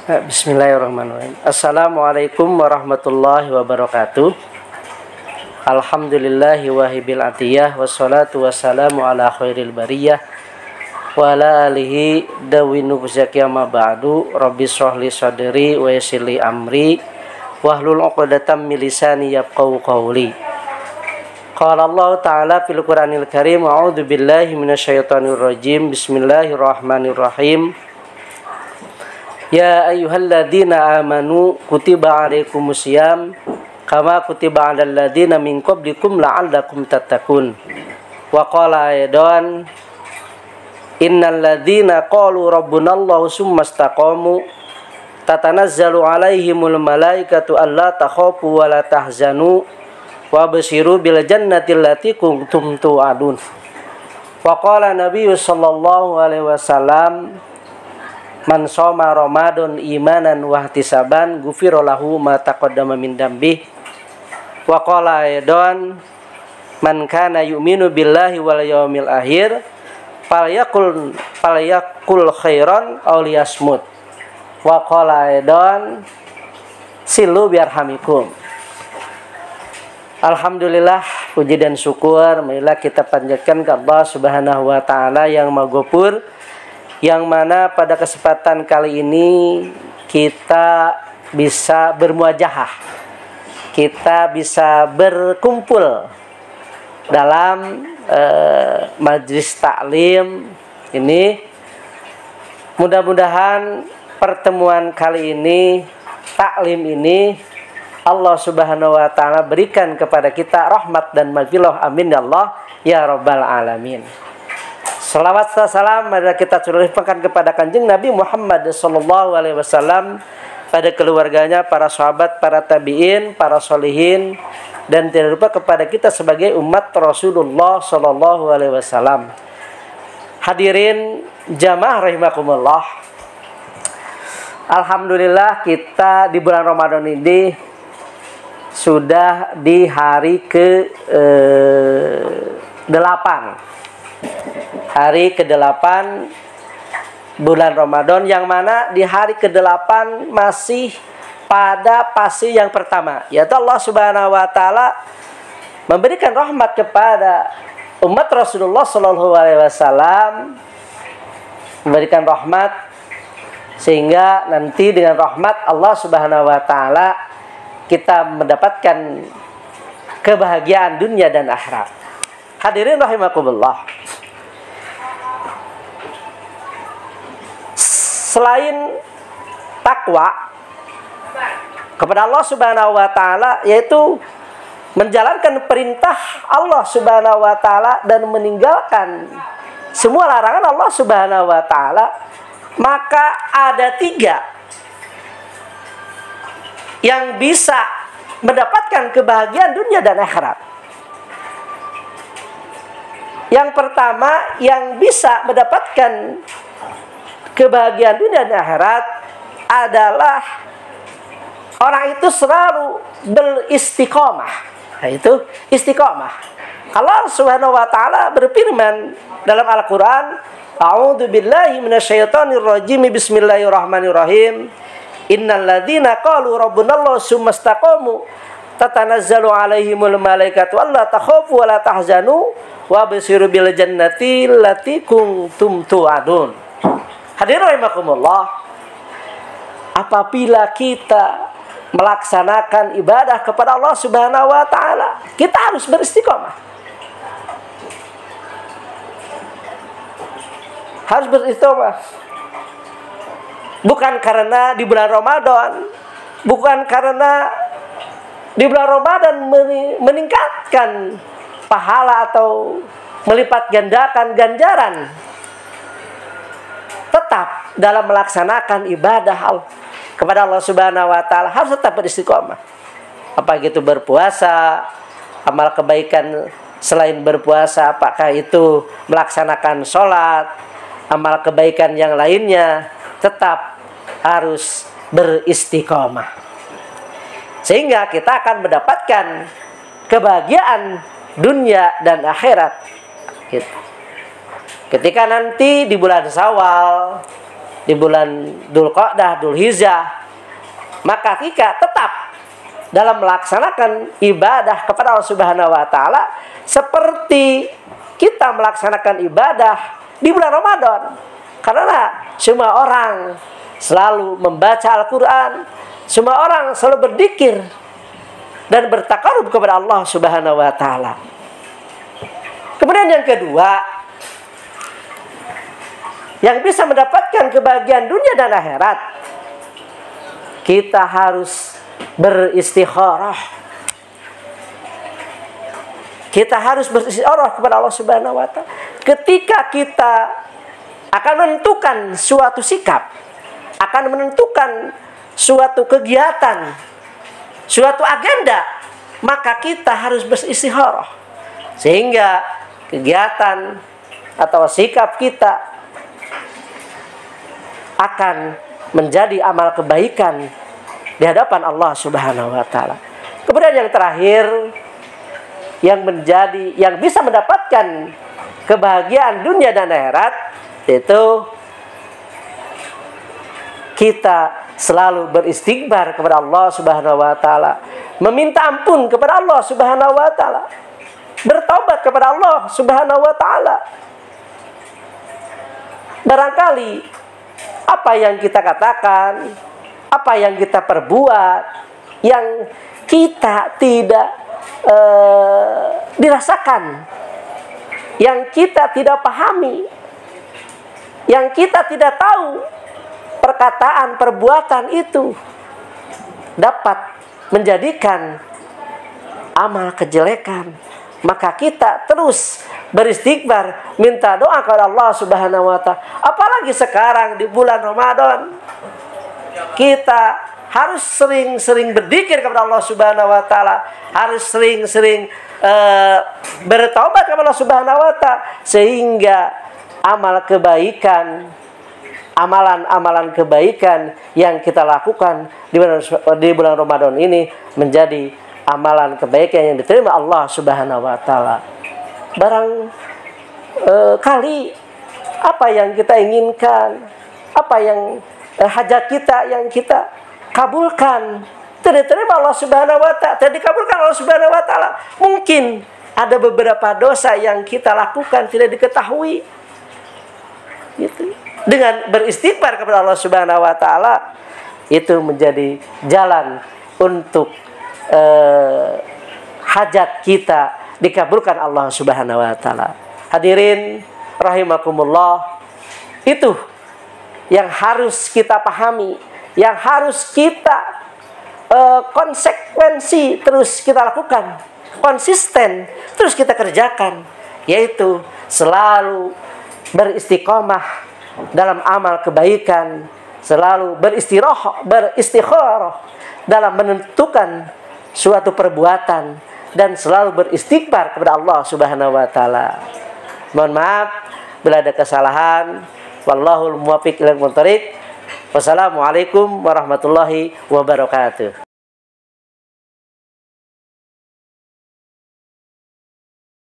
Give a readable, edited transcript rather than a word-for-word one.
Bismillahirrahmanirrahim. Assalamualaikum warahmatullahi wabarakatuh. Alhamdulillahi wahibil atiyah. Wassalatu wassalamu ala khairil bariyah wa ala alihi dawinu buzakiyama ba'du. Rabbi shrahli sadri wa yassirli amri wahlul 'uqdatam min lisani yafqahu qawli. Qala Allah ta'ala fil Qur'anil Karim, a'udzu billahi minasyaitonir rajim. Bismillahirrahmanirrahim. Ya ayyuhalladzina amanu kutiba 'alaikumusiyam kama kutiba 'alal ladzina min qablikum la'allakum tattaqun. Wa qala aidan innal ladzina qalu rabbunallahu tsumma istaqamu tatanazzalu 'alaihimul malaikatu alla takhafu wa la tahzanu wa basyiru bil jannati allati kuntum tu'adun. Wa qala nabiyyu sallallahu alaihi wasallam man shoma Ramadan imanan wa ihtisaban ghufira lahu ma taqaddama min dambi. Wa qala aidan man kana yu'minu billahi wal yaumil akhir falyakul khairan aw liyasmut. Wa qala aidan silu biarhamikum. Alhamdulillah, puji dan syukur marilah kita panjatkan ke Allah Subhanahu wa taala yang Maha Ghafur, yang mana pada kesempatan kali ini kita bisa bermuajahah, kita bisa berkumpul dalam majlis taklim ini. Mudah-mudahan pertemuan kali ini, taklim ini, Allah Subhanahu wa taala berikan kepada kita rahmat dan maghfirah, amin ya Allah ya rabbal alamin. Salawat dan salam marilah kita curahkan kepada Kanjeng Nabi Muhammad sallallahu alaihi wasallam, pada keluarganya, para sahabat, para tabi'in, para sholihin, dan tidak lupa kepada kita sebagai umat Rasulullah sallallahu alaihi wasallam. Hadirin jamaah rahimakumullah. Alhamdulillah, kita di bulan Ramadan ini sudah di hari ke-8. Hari ke-8 bulan Ramadan, yang mana di hari ke-8 masih pada fase yang pertama, yaitu Allah Subhanahu wa taala memberikan rahmat kepada umat Rasulullah sallallahu alaihi wasallam, memberikan rahmat sehingga nanti dengan rahmat Allah Subhanahu wa taala kita mendapatkan kebahagiaan dunia dan akhirat. Hadirin rahimakumullah. Selain takwa kepada Allah Subhanahu wa taala, yaitu menjalankan perintah Allah Subhanahu wa taala dan meninggalkan semua larangan Allah Subhanahu wa taala, maka ada 3 yang bisa mendapatkan kebahagiaan dunia dan akhirat. Yang pertama yang bisa mendapatkan kebahagiaan dunia dan akhirat adalah orang itu selalu beristiqomah. Nah, itu istiqomah. Allah Subhanahu wa taala berfirman dalam Al-Qur'an, a'udzu billahi minasyaitonir rajim, bismillahirrahmanirrahim. Innal ladzina qalu rabbunallahu tsumma istaqamu tatanazzalu 'alaihimul malaikatu alla takhafu wa la tahzanu wa basyiru bil jannati allati kuntum tu'adun. Hadirin rahimakumullah, apabila kita melaksanakan ibadah kepada Allah Subhanahu wa taala, kita harus beristiqomah. Harus beristiqomah. Bukan karena di bulan Ramadan, bukan karena di bulan Ramadan meningkatkan pahala atau melipat gandakan ganjaran. Tetap dalam melaksanakan ibadah kepada Allah Subhanahu wa taala harus tetap beristiqomah. Apakah itu berpuasa, amal kebaikan selain berpuasa, apakah itu melaksanakan sholat, amal kebaikan yang lainnya, tetap harus beristiqomah. Sehingga kita akan mendapatkan kebahagiaan dunia dan akhirat. Gitu. Ketika nanti di bulan Syawal di bulan Dzulqa'dah, Dzulhijjah, maka kita tetap dalam melaksanakan ibadah kepada Allah Subhanahu wa taala seperti kita melaksanakan ibadah di bulan Ramadan. Karena semua orang selalu membaca Al-Qur'an, semua orang selalu berzikir dan bertakarub kepada Allah Subhanahu wa taala. Kemudian yang kedua, yang bisa mendapatkan kebahagiaan dunia dan akhirat, kita harus beristikharah. Kita harus beristikharah kepada Allah Subhanahu wa taala. Ketika kita akan menentukan suatu sikap, akan menentukan suatu kegiatan, suatu agenda, maka kita harus beristikharah. Sehingga kegiatan atau sikap kita akan menjadi amal kebaikan di hadapan Allah Subhanahu wa taala. Kemudian yang terakhir, yang bisa mendapatkan kebahagiaan dunia dan akhirat, yaitu kita selalu beristighfar kepada Allah Subhanahu wa taala, meminta ampun kepada Allah Subhanahu wa taala, bertaubat kepada Allah Subhanahu wa taala. Barangkali apa yang kita katakan, apa yang kita perbuat, yang kita tidak dirasakan, yang kita tidak pahami, yang kita tidak tahu, perkataan, perbuatan itu dapat menjadikan amal kejelekan, maka kita terus beristighfar, minta doa kepada Allah Subhanahu wa taala. Apalagi sekarang di bulan Ramadan, kita harus sering-sering berzikir kepada Allah Subhanahu wa taala, harus sering-sering bertaubat kepada Allah Subhanahu wa taala, sehingga amal kebaikan, amalan-amalan kebaikan yang kita lakukan di bulan Ramadan ini menjadi amalan kebaikan yang diterima Allah Subhanahu wa taala. Kali apa yang kita inginkan, apa yang hajat kita yang kita kabulkan, tidak diterima Allah Subhanahu wa taala, tidak dikabulkan Allah Subhanahu wa taala. Mungkin ada beberapa dosa yang kita lakukan tidak diketahui. Gitu. Dengan beristighfar kepada Allah Subhanahu wa taala, itu menjadi jalan untuk hajat kita dikabulkan Allah Subhanahu wa taala. Hadirin rahimakumullah, itu yang harus kita pahami, yang harus kita konsekuensi terus kita lakukan, konsisten terus kita kerjakan, yaitu selalu beristiqomah dalam amal kebaikan, selalu beristikharah dalam menentukan suatu perbuatan, dan selalu beristighfar kepada Allah Subhanahu wa taala. Mohon maaf bila ada kesalahan. Wallahul muwaffiq ilal muttariq. Wassalamualaikum warahmatullahi wabarakatuh.